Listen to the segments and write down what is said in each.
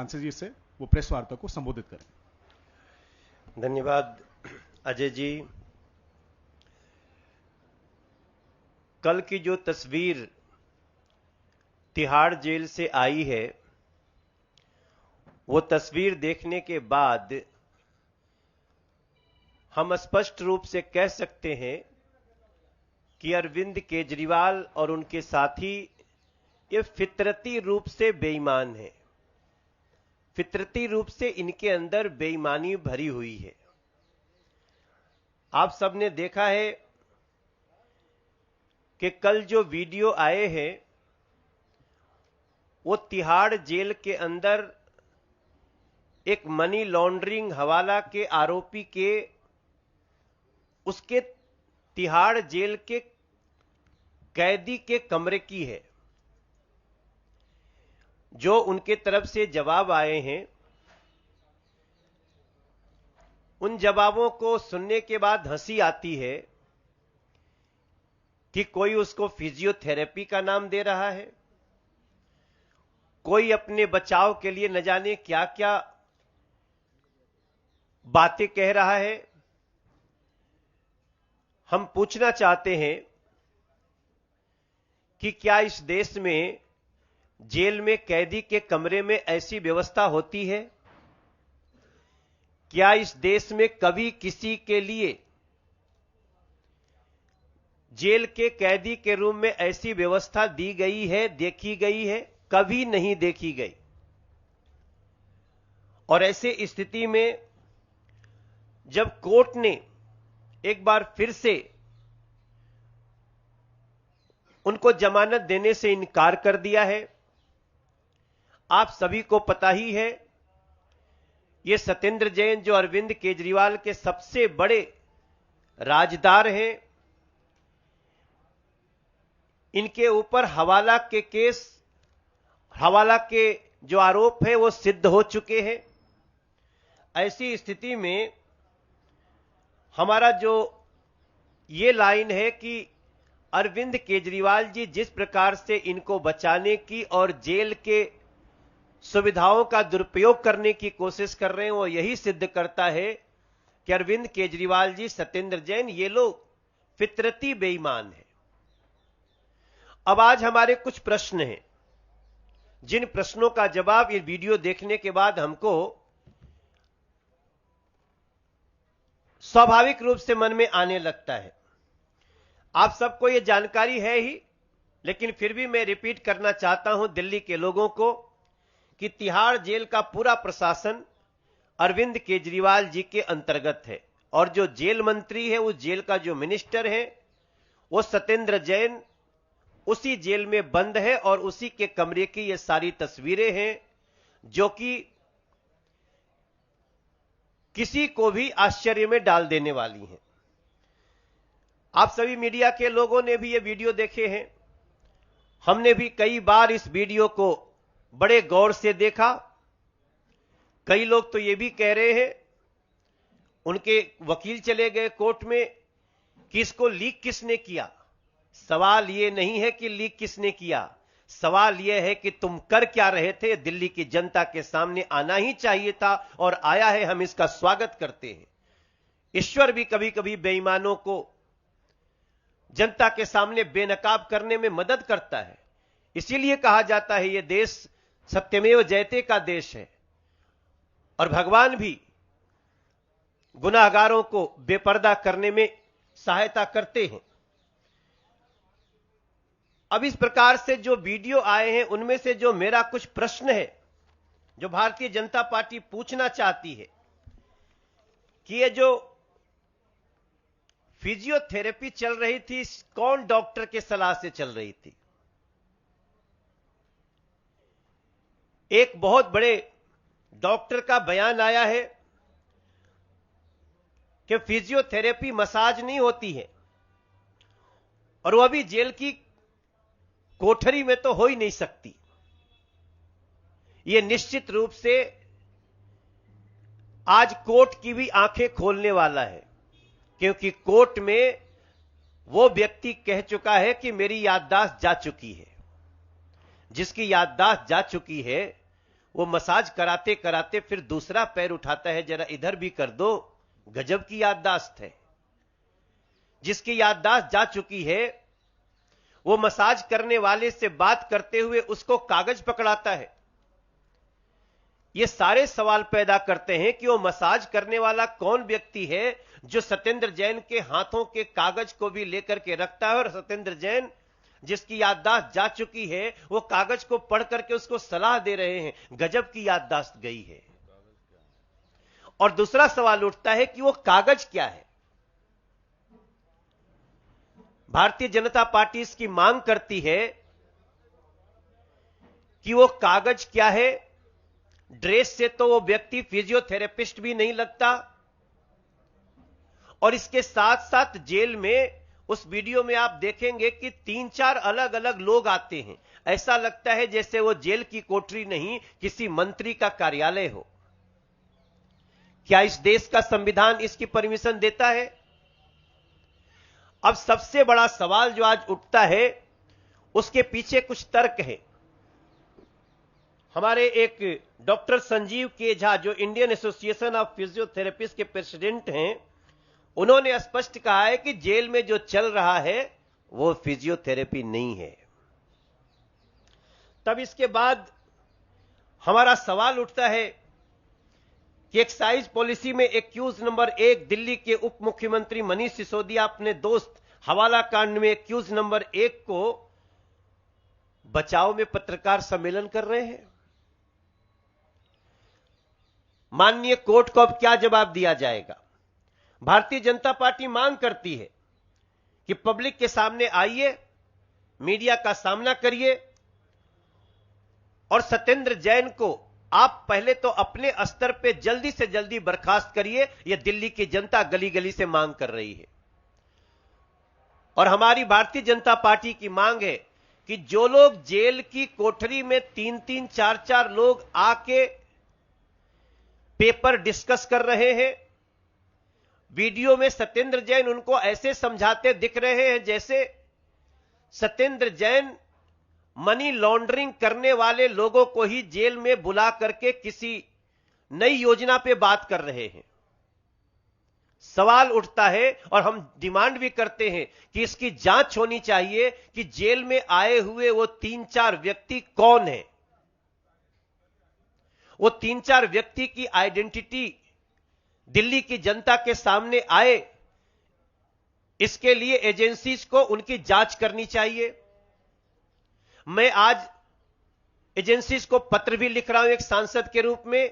Francis जी से वो press वार्ता को संबोधित करें। धन्यवाद अजय जी। कल की जो तस्वीर तिहाड़ जेल से आई है, वो तस्वीर देखने के बाद हम स्पष्ट रूप से कह सकते हैं कि अरविंद केजरीवाल और उनके साथी ये फितरती रूप से बेईमान हैं। फितरती रूप से इनके अंदर बेईमानी भरी हुई है। आप सबने देखा है कि कल जो वीडियो आए हैं वो तिहाड़ जेल के अंदर एक मनी लॉन्ड्रिंग हवाला के आरोपी के उसके तिहाड़ जेल के कैदी के कमरे की है। जो उनके तरफ से जवाब आए हैं, उन जवाबों को सुनने के बाद हंसी आती है कि कोई उसको फिजियोथेरेपी का नाम दे रहा है, कोई अपने बचाव के लिए न जाने क्या क्या बातें कह रहा है। हम पूछना चाहते हैं कि क्या इस देश में जेल में कैदी के कमरे में ऐसी व्यवस्था होती है? क्या इस देश में कभी किसी के लिए जेल के कैदी के रूम में ऐसी व्यवस्था दी गई है, देखी गई है? कभी नहीं देखी गई। और ऐसे स्थिति में जब कोर्ट ने एक बार फिर से उनको जमानत देने से इनकार कर दिया है, आप सभी को पता ही है, ये सत्येंद्र जैन जो अरविंद केजरीवाल के सबसे बड़े राजदार हैं, इनके ऊपर हवाला के केस, हवाला के जो आरोप है वो सिद्ध हो चुके हैं। ऐसी स्थिति में हमारा जो ये लाइन है कि अरविंद केजरीवाल जी जिस प्रकार से इनको बचाने की और जेल के सुविधाओं का दुरुपयोग करने की कोशिश कर रहे हैं, वो यही सिद्ध करता है कि अरविंद केजरीवाल जी, सत्येंद्र जैन, ये लोग फितरती बेईमान हैं। अब आज हमारे कुछ प्रश्न हैं, जिन प्रश्नों का जवाब ये वीडियो देखने के बाद हमको स्वाभाविक रूप से मन में आने लगता है। आप सबको यह जानकारी है ही, लेकिन फिर भी मैं रिपीट करना चाहता हूं दिल्ली के लोगों को कि तिहाड़ जेल का पूरा प्रशासन अरविंद केजरीवाल जी के अंतर्गत है, और जो जेल मंत्री है, उस जेल का जो मिनिस्टर है, वो सत्येंद्र जैन उसी जेल में बंद है, और उसी के कमरे की ये सारी तस्वीरें हैं जो कि किसी को भी आश्चर्य में डाल देने वाली हैं। आप सभी मीडिया के लोगों ने भी ये वीडियो देखे हैं, हमने भी कई बार इस वीडियो को बड़े गौर से देखा। कई लोग तो ये भी कह रहे हैं, उनके वकील चले गए कोर्ट में, कि इसको लीक किसने किया। सवाल यह नहीं है कि लीक किसने किया, सवाल यह है कि तुम कर क्या रहे थे। दिल्ली की जनता के सामने आना ही चाहिए था, और आया है, हम इसका स्वागत करते हैं। ईश्वर भी कभी कभी बेईमानों को जनता के सामने बेनकाब करने में मदद करता है। इसीलिए कहा जाता है यह देश सत्यमेव जयते का देश है, और भगवान भी गुनाहगारों को बेपर्दा करने में सहायता करते हैं। अब इस प्रकार से जो वीडियो आए हैं, उनमें से जो मेरा कुछ प्रश्न है, जो भारतीय जनता पार्टी पूछना चाहती है, कि ये जो फिजियोथेरेपी चल रही थी, कौन डॉक्टर के सलाह से चल रही थी? एक बहुत बड़े डॉक्टर का बयान आया है कि फिजियोथेरेपी मसाज नहीं होती है, और वह भी जेल की कोठरी में तो हो ही नहीं सकती। यह निश्चित रूप से आज कोर्ट की भी आंखें खोलने वाला है, क्योंकि कोर्ट में वो व्यक्ति कह चुका है कि मेरी याददाश्त जा चुकी है। जिसकी याददाश्त जा चुकी है वो मसाज कराते कराते फिर दूसरा पैर उठाता है, जरा इधर भी कर दो। गजब की याददाश्त है। जिसकी याददाश्त जा चुकी है वो मसाज करने वाले से बात करते हुए उसको कागज पकड़ाता है। ये सारे सवाल पैदा करते हैं कि वो मसाज करने वाला कौन व्यक्ति है जो सत्येंद्र जैन के हाथों के कागज को भी लेकर के रखता है, और सत्येंद्र जैन जिसकी याददाश्त जा चुकी है वो कागज को पढ़ करके उसको सलाह दे रहे हैं। गजब की याददाश्त गई है। और दूसरा सवाल उठता है कि वो कागज क्या है। भारतीय जनता पार्टी इसकी मांग करती है कि वो कागज क्या है। ड्रेस से तो वो व्यक्ति फिजियोथेरेपिस्ट भी नहीं लगता, और इसके साथ साथ जेल में उस वीडियो में आप देखेंगे कि 3-4 अलग अलग लोग आते हैं। ऐसा लगता है जैसे वो जेल की कोठरी नहीं, किसी मंत्री का कार्यालय हो। क्या इस देश का संविधान इसकी परमिशन देता है? अब सबसे बड़ा सवाल जो आज उठता है उसके पीछे कुछ तर्क है। हमारे एक डॉक्टर संजीव के झा जो इंडियन एसोसिएशन ऑफ फिजियोथेरेपिस्ट के प्रेसिडेंट हैं, उन्होंने स्पष्ट कहा है कि जेल में जो चल रहा है वो फिजियोथेरेपी नहीं है। तब इसके बाद हमारा सवाल उठता है कि एक्साइज पॉलिसी में एक्यूज नंबर 1 दिल्ली के उप मुख्यमंत्री मनीष सिसोदिया अपने दोस्त हवाला कांड में एक्यूज नंबर 1 को बचाव में पत्रकार सम्मेलन कर रहे हैं। माननीय कोर्ट को अब क्या जवाब दिया जाएगा? भारतीय जनता पार्टी मांग करती है कि पब्लिक के सामने आइए, मीडिया का सामना करिए, और सत्येंद्र जैन को आप पहले तो अपने स्तर पे जल्दी से जल्दी बर्खास्त करिए। यह दिल्ली की जनता गली गली से मांग कर रही है। और हमारी भारतीय जनता पार्टी की मांग है कि जो लोग जेल की कोठरी में 3-3, 4-4 लोग आके पेपर डिस्कस कर रहे हैं, वीडियो में सत्येंद्र जैन उनको ऐसे समझाते दिख रहे हैं जैसे सत्येंद्र जैन मनी लॉन्ड्रिंग करने वाले लोगों को ही जेल में बुला करके किसी नई योजना पे बात कर रहे हैं। सवाल उठता है और हम डिमांड भी करते हैं कि इसकी जांच होनी चाहिए कि जेल में आए हुए वो 3-4 व्यक्ति कौन हैं। वो 3-4 व्यक्ति की आइडेंटिटी दिल्ली की जनता के सामने आए, इसके लिए एजेंसीज को उनकी जांच करनी चाहिए। मैं आज एजेंसीज को पत्र भी लिख रहा हूं एक सांसद के रूप में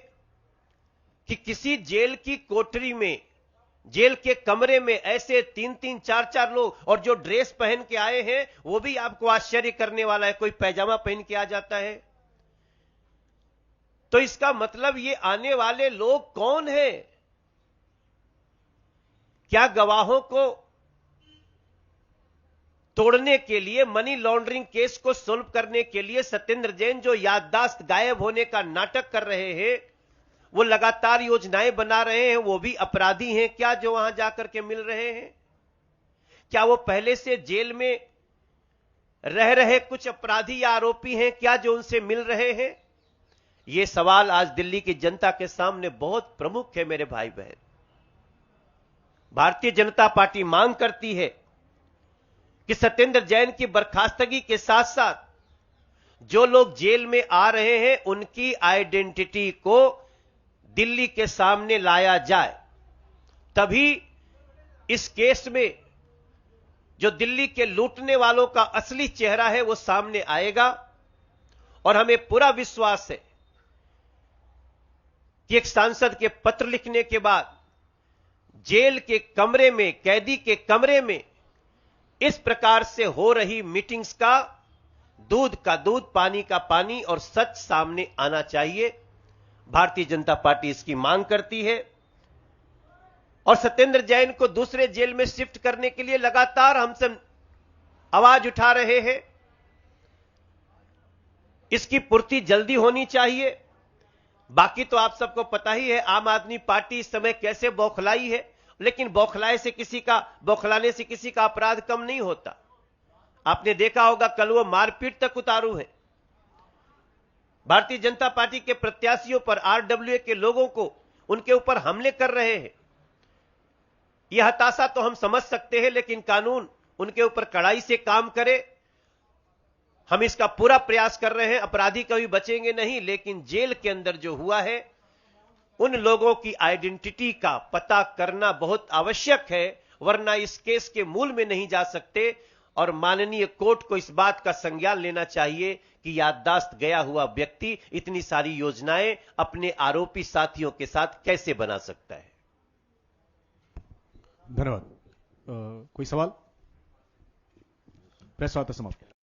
कि किसी जेल की कोठरी में, जेल के कमरे में ऐसे 3-3, 4-4 लोग, और जो ड्रेस पहन के आए हैं वो भी आपको आश्चर्य करने वाला है। कोई पैजामा पहन के आ जाता है। तो इसका मतलब ये आने वाले लोग कौन हैं? क्या गवाहों को तोड़ने के लिए, मनी लॉन्ड्रिंग केस को सोल्व करने के लिए सत्येंद्र जैन जो याददाश्त गायब होने का नाटक कर रहे हैं, वो लगातार योजनाएं बना रहे हैं, वो भी अपराधी हैं क्या जो वहां जाकर के मिल रहे हैं? क्या वो पहले से जेल में रह रहे कुछ अपराधी या आरोपी हैं क्या जो उनसे मिल रहे हैं? ये सवाल आज दिल्ली की जनता के सामने बहुत प्रमुख है। मेरे भाई बहन, भारतीय जनता पार्टी मांग करती है कि सत्येंद्र जैन की बर्खास्तगी के साथ साथ जो लोग जेल में आ रहे हैं उनकी आइडेंटिटी को दिल्ली के सामने लाया जाए। तभी इस केस में जो दिल्ली के लूटने वालों का असली चेहरा है वो सामने आएगा। और हमें पूरा विश्वास है कि एक सांसद के पत्र लिखने के बाद जेल के कमरे में, कैदी के कमरे में इस प्रकार से हो रही मीटिंग्स का दूध का दूध, पानी का पानी और सच सामने आना चाहिए। भारतीय जनता पार्टी इसकी मांग करती है और सत्येंद्र जैन को दूसरे जेल में शिफ्ट करने के लिए लगातार हमसे आवाज उठा रहे हैं। इसकी पूर्ति जल्दी होनी चाहिए। बाकी तो आप सबको पता ही है आम आदमी पार्टी इस समय कैसे बौखलाई है, लेकिन बौखलाने से किसी का अपराध कम नहीं होता। आपने देखा होगा कल वो मारपीट तक उतारू है। भारतीय जनता पार्टी के प्रत्याशियों पर, आरडब्ल्यूए के लोगों को, उनके ऊपर हमले कर रहे हैं। यह हताशा तो हम समझ सकते हैं, लेकिन कानून उनके ऊपर कड़ाई से काम करे। हम इसका पूरा प्रयास कर रहे हैं। अपराधी कभी बचेंगे नहीं, लेकिन जेल के अंदर जो हुआ है, उन लोगों की आइडेंटिटी का पता करना बहुत आवश्यक है, वरना इस केस के मूल में नहीं जा सकते। और माननीय कोर्ट को इस बात का संज्ञान लेना चाहिए कि याददाश्त गया हुआ व्यक्ति इतनी सारी योजनाएं अपने आरोपी साथियों के साथ कैसे बना सकता है। धन्यवाद। कोई सवाल? प्रेस वार्ता समाप्त।